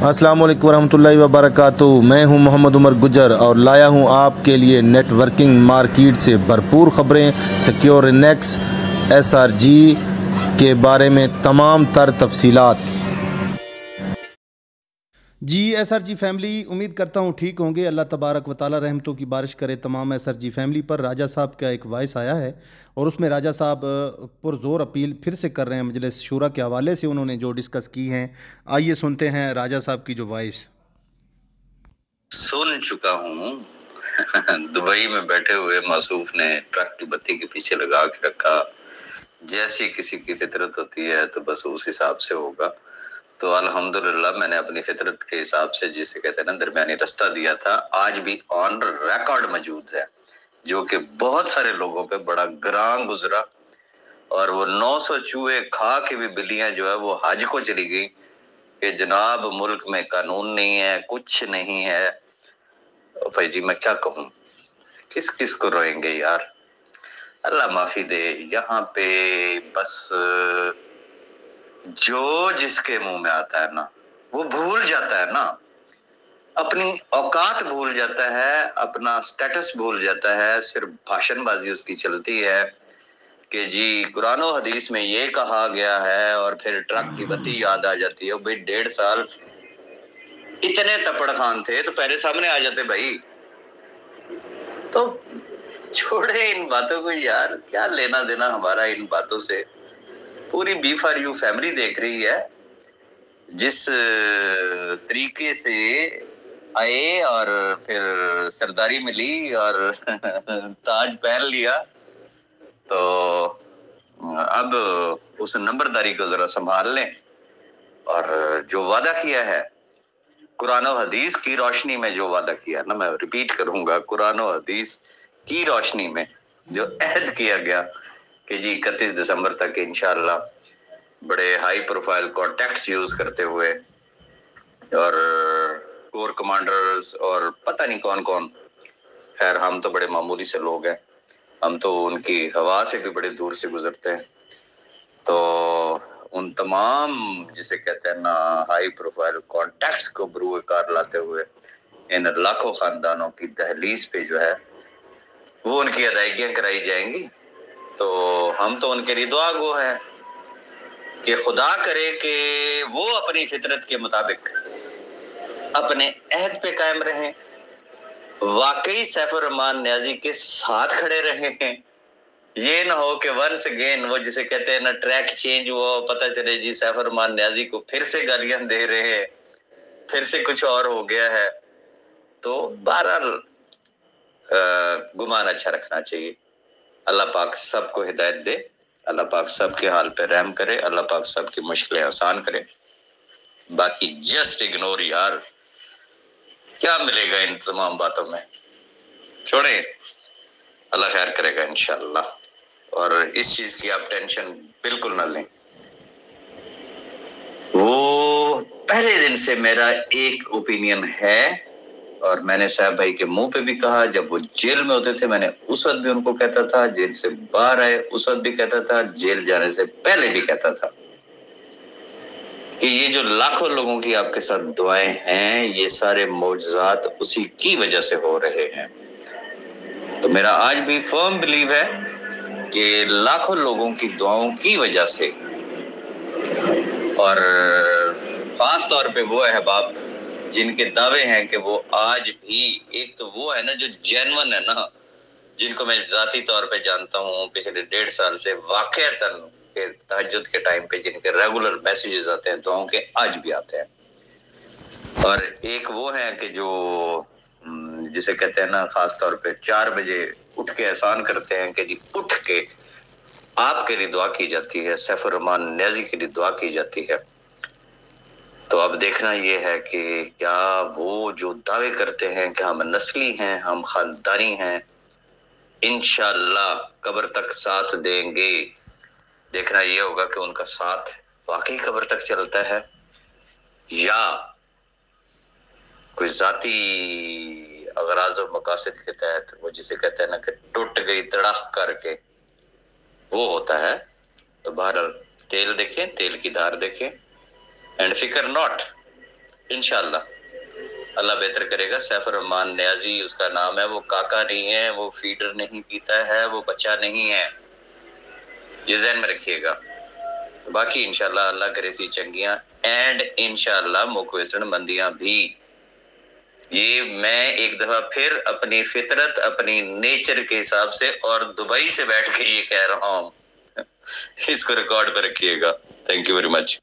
अस्सलाम वालेकुम रहमतुल्लाहि व बरकातुहू। मैं हूं मोहम्मद उमर गुजर और लाया हूं आपके लिए नेटवर्किंग मार्केट से भरपूर खबरें, सिक्योरनेक्स SRG के बारे में तमाम तर तफसीलात। जी SRG फैमिली, उम्मीद करता हूँ ठीक होंगे। अल्लाह तबारक व तआला रहमतों की बारिश करे तमाम SRG फैमिली पर। राजा साहब का एक वॉइस आया है और उसमें राजा साहब पुरजोर अपील फिर से कर रहे हैं मजलिस शूरा के हवाले से, उन्होंने जो डिस्कस की हैं। आइए सुनते हैं राजा साहब की जो वॉइस। सुन चुका हूँ दुबई में बैठे हुए मासूफ ने ट्रक की बत्ती के पीछे लगा के रखा, जैसी किसी की फितरत होती है तो बस उस हिसाब से होगा। तो अल्हम्दुलिल्लाह मैंने अपनी फितरत के हिसाब से, जिसे कहते हैं ना, दरमियानी रास्ता दिया था। आज भी ऑन रिकॉर्ड मौजूद है, जो कि बहुत सारे लोगों पे बड़ा ग्रां गुजरा। और वो 900 चूहे खा के भी बिल्लियां जो है वो हज को चली गई कि जनाब मुल्क में कानून नहीं है, कुछ नहीं है। भाई जी मैं क्या कहूँ, किस किस को रोएंगे यार, अल्लाह माफी दे। यहाँ पे बस जो जिसके मुंह में आता है ना वो भूल जाता है ना, अपनी औकात भूल जाता है, अपना स्टेटस भूल जाता है। सिर्फ भाषणबाजी उसकी चलती है कि जी कुरान और हदीस में ये कहा गया है, और फिर ट्रक की बत्ती याद आ जाती है। भाई 1.5 साल इतने तपड़ खान थे तो पहले सामने आ जाते भाई। तो छोड़े इन बातों को यार, क्या लेना देना हमारा इन बातों से। पूरी B4U फैमिली देख रही है, जिस तरीके से आए और फिर सरदारी मिली और ताज पहन लिया, तो अब उस नंबरदारी को जरा संभाल लें। और जो वादा किया है कुरान और हदीस की रोशनी में, जो वादा किया ना, मैं रिपीट करूंगा, कुरान और हदीस की रोशनी में जो अहद किया गया कि जी 31 दिसंबर तक इंशाअल्लाह बड़े हाई प्रोफाइल कॉन्टैक्ट्स यूज करते हुए, और कोर कमांडर्स और पता नहीं कौन कौन, खैर हम तो बड़े मामूली से लोग हैं, हम तो उनकी हवा से भी बड़े दूर से गुजरते हैं। तो उन तमाम, जिसे कहते हैं ना, हाई प्रोफाइल कॉन्टैक्ट्स को बरूए कार लाते हुए इन लाखों खानदानों की दहलीज पे जो है वो उनकी अदायगियां कराई जाएंगी। तो हम तो उनके लिए दुआ गो हैं कि खुदा करे कि वो अपनी फितरत के मुताबिक अपने अहद पे कायम रहें, वाकई सैफुर रहमान नियाजी के साथ खड़े रहें। ये ना हो कि वंस अगेन वो, जिसे कहते हैं ना, ट्रैक चेंज हुआ, पता चले जी सैफुर रहमान नियाजी को फिर से गालियां दे रहे हैं, फिर से कुछ और हो गया है। तो बहरहाल गुमान अच्छा रखना चाहिए। अल्लाह पाक सबको हिदायत दे, अल्लाह पाक सबके हाल पे रहम करे, अल्लाह पाक सबकी मुश्किलें आसान करे। बाकी जस्ट इग्नोर यार, क्या मिलेगा इन तमाम बातों में, छोड़े, अल्लाह खैर करेगा इंशाअल्लाह। और इस चीज की आप टेंशन बिल्कुल ना लें। वो पहले दिन से मेरा एक ओपिनियन है, और मैंने साहब भाई के मुंह पे भी कहा, जब वो जेल में होते थे मैंने उस वक्त भी उनको कहता था, जेल से बाहर आए उस वक्त भी कहता था, जेल जाने से पहले भी कहता था कि ये जो लाखों लोगों की आपके साथ दुआएं हैं, ये सारे मौजज़ात उसी की वजह से हो रहे हैं। तो मेरा आज भी फर्म बिलीव है कि लाखों लोगों की दुआओं की वजह से, और खास तौर पे वो अहबाब जिनके दावे हैं कि वो आज भी, एक तो वो है ना जो जेन्युइन है ना, जिनको मैं जाती तौर पे जानता हूँ पिछले 1.5 साल से, वाकईतन के तहज्जुद के टाइम पे जिनके रेगुलर मैसेजेस आते हैं दुआओं के, आज भी आते हैं। और एक वो है कि जो जिसे कहते हैं ना, खास तौर पे 4 बजे उठ के एहसान करते हैं कि जी उठ के आपके लिए दुआ की जाती है, सैफुर रहमान नियाजी के लिए दुआ की जाती है। तो अब देखना ये है कि क्या वो जो दावे करते हैं कि हम नस्ली हैं, हम खानदानी हैं, इंशाअल्लाह कब्र तक साथ देंगे। देखना ये होगा कि उनका साथ वाकई कब्र तक चलता है, या कोई जाती अगराज और मकासद के तहत, वो जिसे कहते हैं ना कि टूट गई तड़ाक करके, वो होता है। तो बहरहाल तेल देखें, तेल की धार देखें, एंड फिकर नॉट, انشاءاللہ اللہ بہتر کرے گا. سیف الرحمان نیازی اس کا نام ہے, وہ کاکا نہیں ہے, وہ فیڈر نہیں پیتا ہے, وہ بچہ نہیں ہے, یہ ذہن میں رکھیے گا. تو باقی انشاءاللہ اللہ کرے سی چنگیاں, اینڈ انشاءاللہ مکویسن مندیاں بھی. یہ میں ایک دفعہ پھر اپنی فطرت, اپنی نیچر کے حساب سے اور دبئی سے بیٹھ کے یہ کہہ رہا ہوں, اس کو ریکارڈ پہ رکھیے گا. Thank you very much.